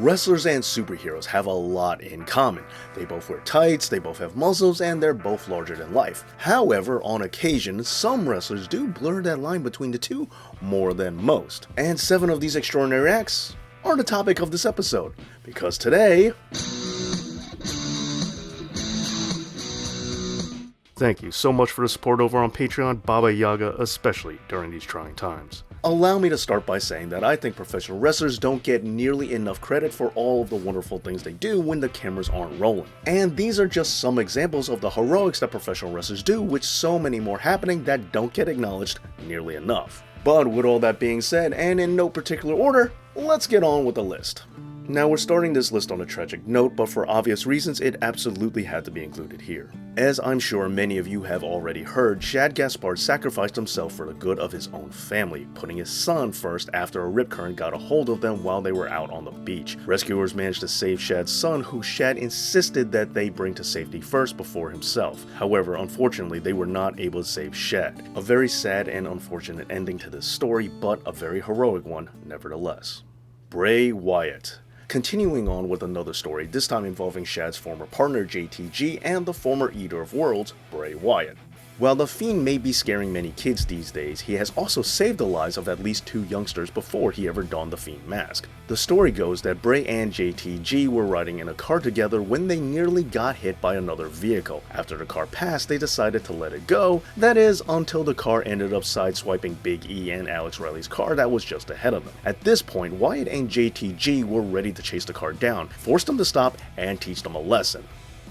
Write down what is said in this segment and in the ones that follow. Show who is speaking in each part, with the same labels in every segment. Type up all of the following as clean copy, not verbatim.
Speaker 1: Wrestlers and superheroes have a lot in common. They both wear tights, they both have muscles, and they're both larger than life. However, on occasion, some wrestlers do blur that line between the two more than most. And 7 of these extraordinary acts are the topic of this episode, because today... Thank you so much for the support over on Patreon, Baba Yaga, especially during these trying times. Allow me to start by saying that I think professional wrestlers don't get nearly enough credit for all of the wonderful things they do when the cameras aren't rolling. And these are just some examples of the heroics that professional wrestlers do, with so many more happening that don't get acknowledged nearly enough. But with all that being said, and in no particular order, let's get on with the list. Now, we're starting this list on a tragic note, but for obvious reasons it absolutely had to be included here. As I'm sure many of you have already heard, Shad Gaspard sacrificed himself for the good of his own family, putting his son first after a rip current got a hold of them while they were out on the beach. Rescuers managed to save Shad's son, who Shad insisted that they bring to safety first before himself. However, unfortunately, they were not able to save Shad. A very sad and unfortunate ending to this story, but a very heroic one nevertheless. Bray Wyatt. Continuing on with another story, this time involving Shad's former partner JTG and the former Eater of Worlds, Bray Wyatt. While the Fiend may be scaring many kids these days, he has also saved the lives of at least 2 youngsters before he ever donned the Fiend mask. The story goes that Bray and JTG were riding in a car together when they nearly got hit by another vehicle. After the car passed, they decided to let it go, that is, until the car ended up sideswiping Big E and Alex Riley's car that was just ahead of them. At this point, Wyatt and JTG were ready to chase the car down, force them to stop, and teach them a lesson.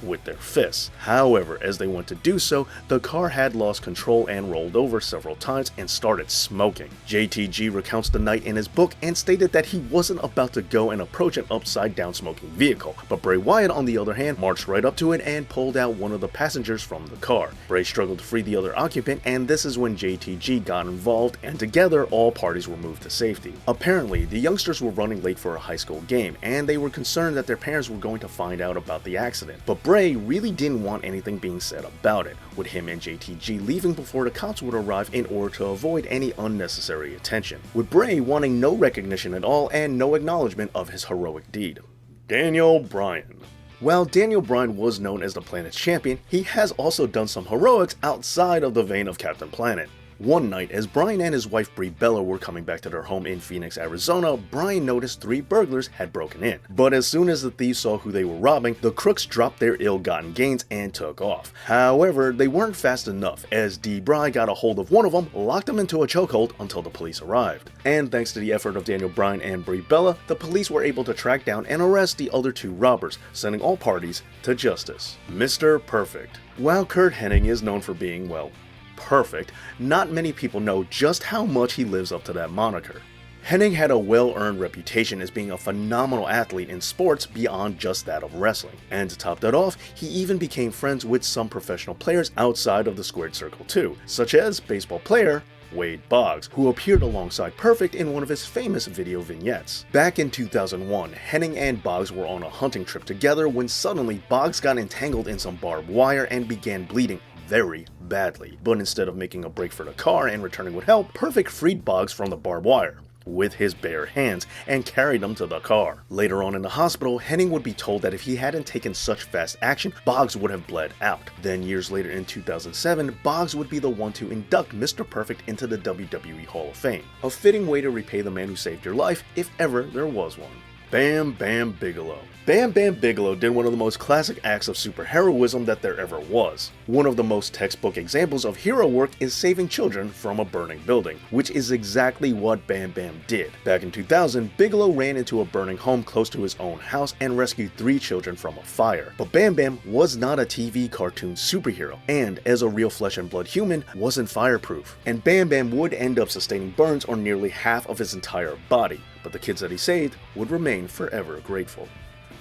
Speaker 1: With their fists. However, as they went to do so, the car had lost control and rolled over several times and started smoking. JTG recounts the night in his book and stated that he wasn't about to go and approach an upside down smoking vehicle, but Bray Wyatt on the other hand marched right up to it and pulled out one of the passengers from the car. Bray struggled to free the other occupant, and this is when JTG got involved, and together all parties were moved to safety. Apparently, the youngsters were running late for a high school game, and they were concerned that their parents were going to find out about the accident, but Bray really didn't want anything being said about it, with him and JTG leaving before the cops would arrive in order to avoid any unnecessary attention, with Bray wanting no recognition at all and no acknowledgement of his heroic deed. Daniel Bryan. While Daniel Bryan was known as the Planet's champion, he has also done some heroics outside of the vein of Captain Planet. One night, as Bryan and his wife Brie Bella were coming back to their home in Phoenix, Arizona, Bryan noticed 3 burglars had broken in. But as soon as the thieves saw who they were robbing, the crooks dropped their ill-gotten gains and took off. However, they weren't fast enough, as Bry got a hold of one of them, locked him into a chokehold until the police arrived. And thanks to the effort of Daniel Bryan and Brie Bella, the police were able to track down and arrest the other 2 robbers, sending all parties to justice. Mr. Perfect. While Curt Hennig is known for being, well, perfect, not many people know just how much he lives up to that moniker. Hennig had a well-earned reputation as being a phenomenal athlete in sports beyond just that of wrestling. And to top that off, he even became friends with some professional players outside of the squared circle too, such as baseball player Wade Boggs, who appeared alongside Perfect in one of his famous video vignettes. Back in 2001, Hennig and Boggs were on a hunting trip together when suddenly Boggs got entangled in some barbed wire and began bleeding very badly. But instead of making a break for the car and returning with help, Perfect freed Boggs from the barbed wire with his bare hands and carried him to the car. Later on in the hospital, Hennig would be told that if he hadn't taken such fast action, Boggs would have bled out. Then years later in 2007, Boggs would be the one to induct Mr. Perfect into the WWE Hall of Fame. A fitting way to repay the man who saved your life, if ever there was one. Bam Bigelow. Bam Bigelow did one of the most classic acts of superheroism that there ever was. One of the most textbook examples of hero work is saving children from a burning building, which is exactly what Bam did. Back in 2000, Bigelow ran into a burning home close to his own house and rescued 3 children from a fire. But Bam was not a TV cartoon superhero, and as a real flesh and blood human, wasn't fireproof. And Bam would end up sustaining burns on nearly half of his entire body, but the kids that he saved would remain forever grateful.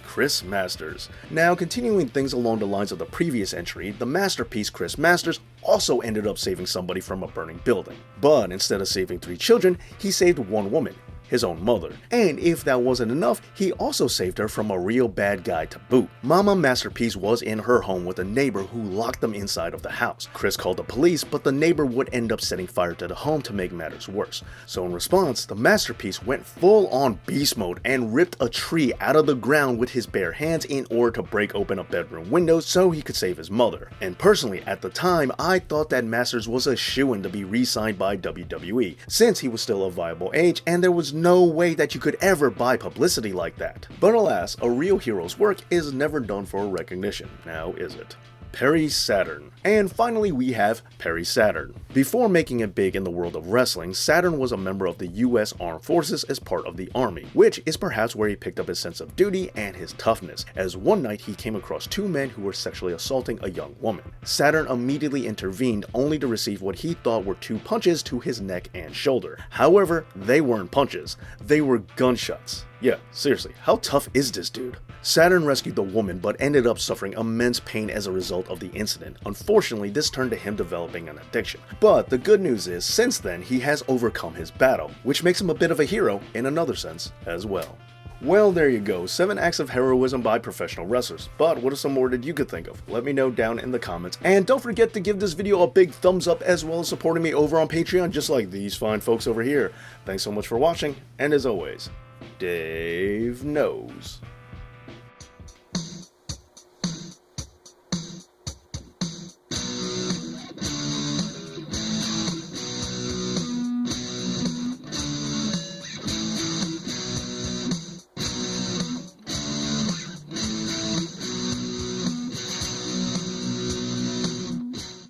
Speaker 1: Chris Masters. Now, continuing things along the lines of the previous entry, the masterpiece Chris Masters also ended up saving somebody from a burning building. But instead of saving 3 children, he saved 1 woman, his own mother. And if that wasn't enough, he also saved her from a real bad guy to boot. Mama Masterpiece was in her home with a neighbor who locked them inside of the house. Chris called the police, but the neighbor would end up setting fire to the home to make matters worse. So in response, the Masterpiece went full on beast mode and ripped a tree out of the ground with his bare hands in order to break open a bedroom window so he could save his mother. And personally, at the time, I thought that Masters was a shoo-in to be re-signed by WWE, since he was still a viable age and there was no way that you could ever buy publicity like that. But alas, a real hero's work is never done for recognition, now is it? Perry Saturn. And finally we have Perry Saturn. Before making it big in the world of wrestling, Saturn was a member of the US Armed Forces as part of the Army, which is perhaps where he picked up his sense of duty and his toughness, as one night he came across two men who were sexually assaulting a young woman. Saturn immediately intervened only to receive what he thought were 2 punches to his neck and shoulder. However, they weren't punches, they were gunshots. Yeah, seriously, how tough is this dude? Saturn rescued the woman but ended up suffering immense pain as a result of the incident. Unfortunately, this turned to him developing an addiction. But the good news is, since then, he has overcome his battle, which makes him a bit of a hero in another sense as well. Well, there you go, 7 acts of heroism by professional wrestlers. But what are some more that you could think of? Let me know down in the comments. And don't forget to give this video a big thumbs up as well as supporting me over on Patreon just like these fine folks over here. Thanks so much for watching, and as always, Dave knows.